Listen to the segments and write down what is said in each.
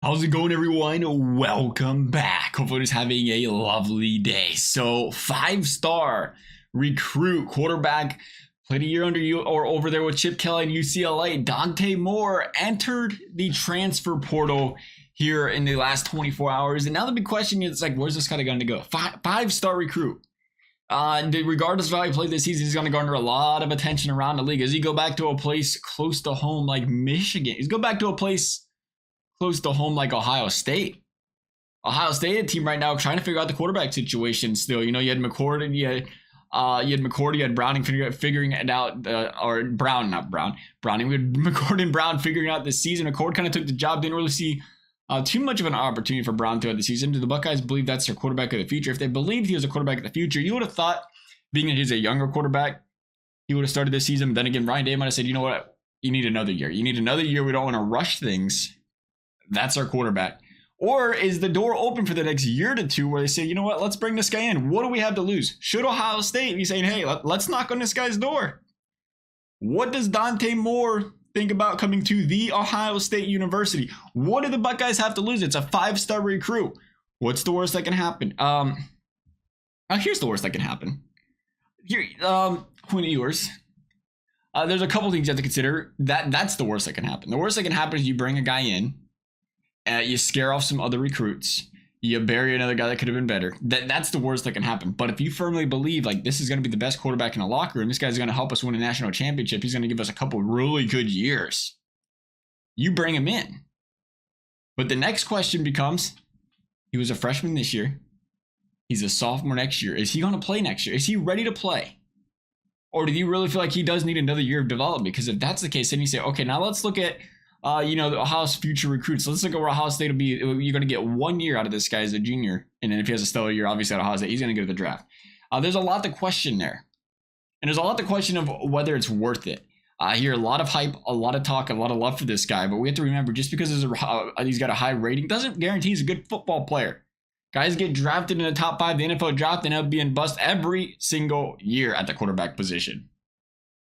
How's it going, everyone? Welcome back. Hopefully, just having a lovely day. So, five-star recruit quarterback played a year under you or over there with Chip Kelly and UCLA. Dante Moore entered the transfer portal here in the last 24 hours. And now the big question is like, where's this guy going to go? Five-star recruit. Regardless of how he played this season, he's going to garner a lot of attention around the league. As he go back to a place close to home like Michigan, he's go back to a place close to home like Ohio State. Ohio State, a team right now trying to figure out the quarterback situation still. You know, you had McCord, you had Browning figuring it out, or Brown, not Brown. Browning, we had McCord and Brown figuring out this season. McCord kind of took the job, didn't really see too much of an opportunity for Brown throughout the season. Do the Buckeyes believe that's their quarterback of the future? If they believed he was a quarterback of the future, you would have thought, being that he's a younger quarterback, he would have started this season. But then again, Ryan Day might have said, you know what, you need another year. You need another year. We don't want to rush things. That's our quarterback. Or is the door open for the next year to two where they say, you know what, let's bring this guy in. What do we have to lose? Should Ohio State be saying, hey, let's knock on this guy's door? What does Dante Moore think about coming to the Ohio State University? What do the Buckeyes have to lose? It's a five-star recruit. What's the worst that can happen? Here's the worst that can happen. Here, point of yours. There's a couple things you have to consider. That's the worst that can happen. The worst that can happen is you bring a guy in, you scare off some other recruits. You bury another guy that could have been better. That's the worst that can happen. But if you firmly believe like this is going to be the best quarterback in the locker room, this guy's going to help us win a national championship, he's going to give us a couple really good years, you bring him in. But the next question becomes, he was a freshman this year. He's a sophomore next year. Is he going to play next year? Is he ready to play? Or do you really feel like he does need another year of development? Because if that's the case, then you say, okay, now let's look at the Ohio's future recruits. Let's look at where Ohio State will be. You're going to get 1 year out of this guy as a junior. And then if he has a stellar year, obviously at Ohio State, he's going to go to the draft. There's a lot to question there. And there's a lot to question of whether it's worth it. I hear a lot of hype, a lot of talk, a lot of love for this guy. But we have to remember, just because he's got a high rating doesn't guarantee he's a good football player. Guys get drafted in the top 5 of the NFL draft and end up being bust every single year at the quarterback position.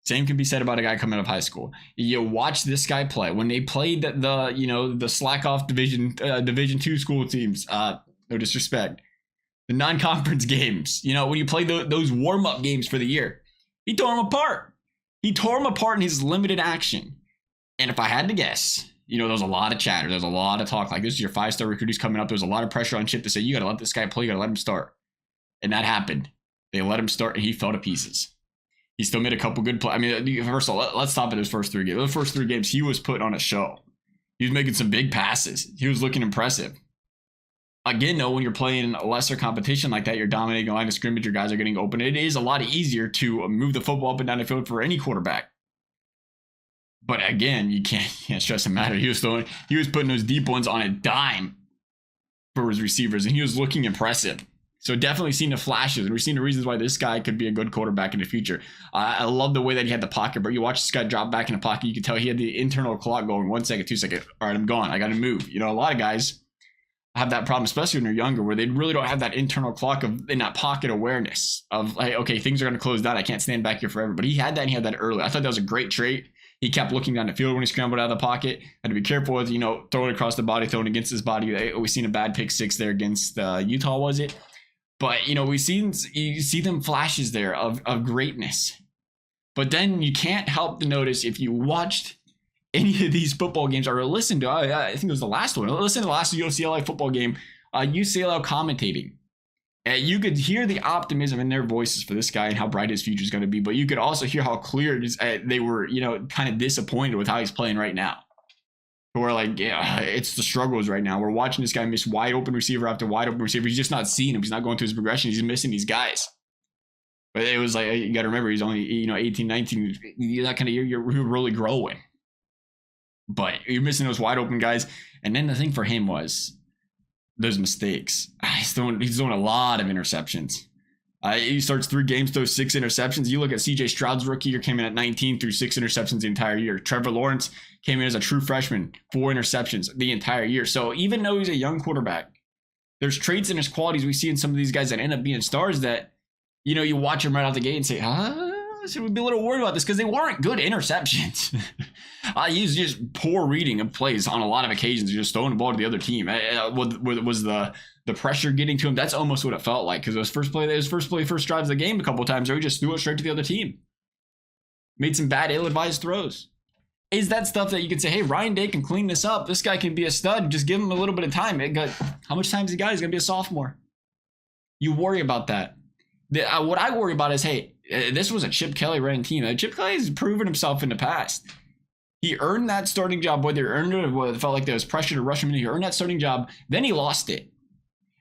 Same can be said about a guy coming out of high school. You watch this guy play. When they played the slack off Division 2 school teams, no disrespect, the non-conference games, when you play those warm-up games for the year, he tore them apart. He tore them apart in his limited action. And if I had to guess, there was a lot of chatter. There's a lot of talk like this is your 5-star recruit who's coming up. There's a lot of pressure on Chip to say, you got to let this guy play. You got to let him start. And that happened. They let him start and he fell to pieces. He still made a couple good plays. I mean, first of all, let's stop at his first 3 games. Those first 3 games, he was putting on a show. He was making some big passes. He was looking impressive. Again, though, when you're playing a lesser competition like that, you're dominating a line of scrimmage, your guys are getting open. It is a lot easier to move the football up and down the field for any quarterback. But again, you can't stress him out. He was putting those deep ones on a dime for his receivers, and he was looking impressive. So definitely seen the flashes, and we've seen the reasons why this guy could be a good quarterback in the future. I love the way that he had the pocket, but you watch this guy drop back in the pocket, you can tell he had the internal clock going 1 second, 2 seconds. All right, I'm gone. I got to move. A lot of guys have that problem, especially when they're younger, where they really don't have that internal clock in that pocket awareness of like, okay, things are going to close down. I can't stand back here forever. But he had that, and he had that early. I thought that was a great trait. He kept looking down the field when he scrambled out of the pocket. Had to be careful with, throwing across the body, throwing against his body. We've seen a bad pick 6 there against Utah, was it? But, you see them flashes there of greatness. But then you can't help to notice if you watched any of these football games or listened to, I think it was the last one. Listen to the last UCLA football game, UCLA commentating. You could hear the optimism in their voices for this guy and how bright his future is going to be. But you could also hear how clear it is, they were, kind of disappointed with how he's playing right now. We're like, yeah, it's the struggles right now. We're watching this guy miss wide open receiver after wide open receiver. He's just not seeing him. He's not going through his progression. He's missing these guys. But it was like, you got to remember, he's only, 18, 19. That kind of year, you're really growing. But you're missing those wide open guys. And then the thing for him was those mistakes. He's throwing a lot of interceptions. He starts 3 games, throws 6 interceptions. You look at CJ Stroud's rookie year, came in at 19, threw 6 interceptions the entire year. Trevor Lawrence came in as a true freshman, 4 interceptions the entire year. So even though he's a young quarterback, there's traits in his qualities we see in some of these guys that end up being stars that, you watch him right out the gate and say, should we be a little worried about this? Because they weren't good interceptions. He's just poor reading of plays on a lot of occasions, just throwing the ball to the other team. Was the pressure getting to him? That's almost what it felt like, because his first drives of the game a couple of times where he just threw it straight to the other team. Made some bad, ill-advised throws. Is that stuff that you can say, hey, Ryan Day can clean this up. This guy can be a stud. Just give him a little bit of time. How much time has he got? He's going to be a sophomore. You worry about that. What I worry about is, hey, this was a Chip Kelly ran team. Chip Kelly has proven himself in the past. He earned that starting job, whether he earned it or whether it felt like there was pressure to rush him in. He earned that starting job. Then he lost it.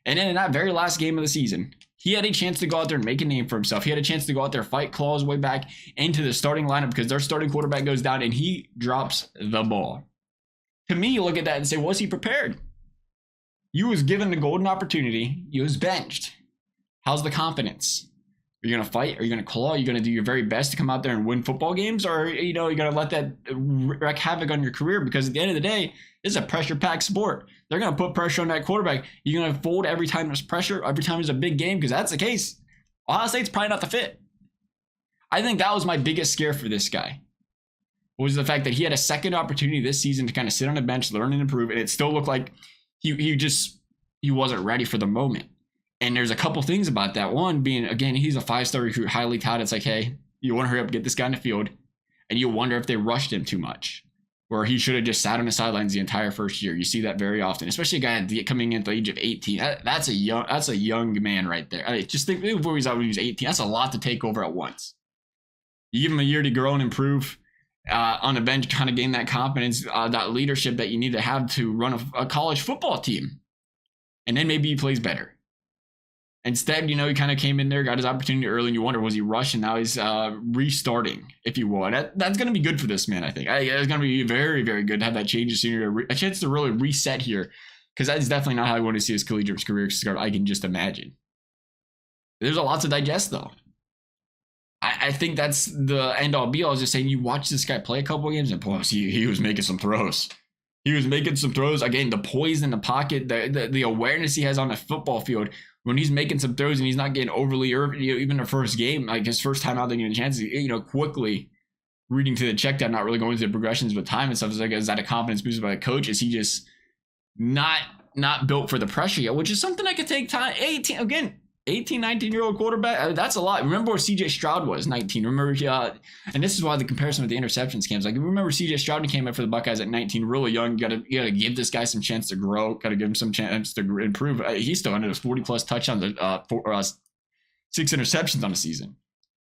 And then in that very last game of the season, he had a chance to go out there and make a name for himself. He had a chance to go out there, fight, claw his way back into the starting lineup because their starting quarterback goes down and he drops the ball. To me, you look at that and say, was he prepared? You was given the golden opportunity. You was benched. How's the confidence? Are you going to fight? Are you going to claw? Are you going to do your very best to come out there and win football games? Or, you're going to let that wreak havoc on your career? Because at the end of the day, it's a pressure-packed sport. They're going to put pressure on that quarterback. You're going to fold every time there's pressure, every time there's a big game, because that's the case. Ohio State's probably not the fit. I think that was my biggest scare for this guy, was the fact that he had a second opportunity this season to kind of sit on the bench, learn and improve, and it still looked like he wasn't ready for the moment. And there's a couple things about that. One being, again, he's a 5-star recruit, highly touted. It's like, hey, you want to hurry up, get this guy in the field. And you wonder if they rushed him too much, where he should have just sat on the sidelines the entire first year. You see that very often, especially a guy coming in at the age of 18. That's a young man right there. Just think before he's out when he was 18. That's a lot to take over at once. You give him a year to grow and improve on the bench, kind of gain that confidence, that leadership that you need to have to run a college football team. And then maybe he plays better. Instead, he kind of came in there, got his opportunity early, and you wonder, was he rushed? And now he's restarting, if you will. And that's going to be good for this man, I think. It's going to be very, very good to have that change of scenery, a chance to really reset here, because that's definitely not how I want to see his collegiate career start. I can just imagine. There's a lot to digest, though. I think that's the end-all be-all. I was just saying, you watch this guy play a couple of games, and plus, he was making some throws. He was making some throws. Again, the poise in the pocket, the awareness he has on the football field. When he's making some throws and he's not getting overly, even the first game, like his first time out there getting a chance, quickly reading to the check down, not really going through the progressions with time and stuff. It's like, is that a confidence boost by the coach? Is he just not built for the pressure yet? Which is something I could take time. 18, 19-year-old quarterback, that's a lot. Remember where C.J. Stroud was, 19. Remember, and this is why the comparison with the interceptions came. Like, remember C.J. Stroud came up for the Buckeyes at 19, really young. You gotta give this guy some chance to grow. Got to give him some chance to improve. He's still under those 40-plus touchdowns, 6 interceptions on the season.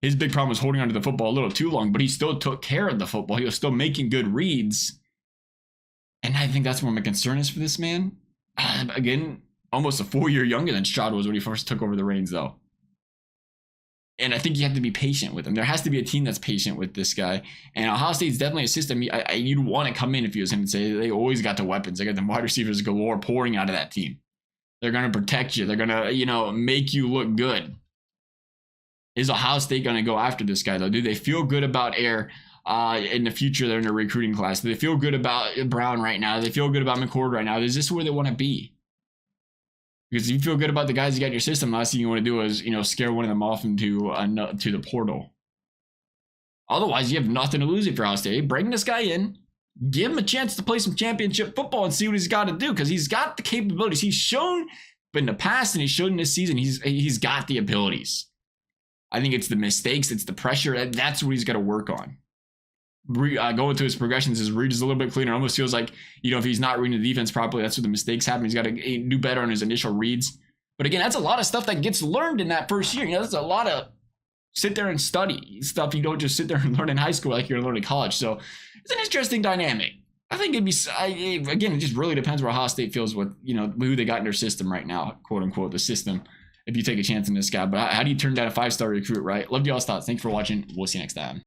His big problem was holding onto the football a little too long, but he still took care of the football. He was still making good reads. And I think that's where my concern is for this man. Again, almost a full year younger than Stroud was when he first took over the reins, though. And I think you have to be patient with him. There has to be a team that's patient with this guy. And Ohio State's definitely a system. You'd want to come in if you was him and say, they always got the weapons. They got the wide receivers galore pouring out of that team. They're going to protect you. They're going to, make you look good. Is Ohio State going to go after this guy, though? Do they feel good about Air in the future? They're in a recruiting class. Do they feel good about Brown right now? Do they feel good about McCord right now? Is this where they want to be? Because if you feel good about the guys you got in your system, last thing you want to do is, scare one of them off into to the portal. Otherwise, you have nothing to lose if you're Ohio State. Bring this guy in, give him a chance to play some championship football and see what he's got to do, because he's got the capabilities. He's shown in the past, and he's shown in this season, he's got the abilities. I think it's the mistakes, it's the pressure. That's what he's got to work on. Going through his progressions, his read is a little bit cleaner. It almost feels like, if he's not reading the defense properly, that's where the mistakes happen. He's got to do better on his initial reads. But again, that's a lot of stuff that gets learned in that first year. That's a lot of sit there and study stuff you don't just sit there and learn in high school like you're learning in college. So it's an interesting dynamic. I think again, it just really depends where Ohio State feels with, who they got in their system right now, quote unquote, the system, if you take a chance on this guy. But how do you turn down a 5-star recruit, right? Love y'all's thoughts. Thanks for watching. We'll see you next time.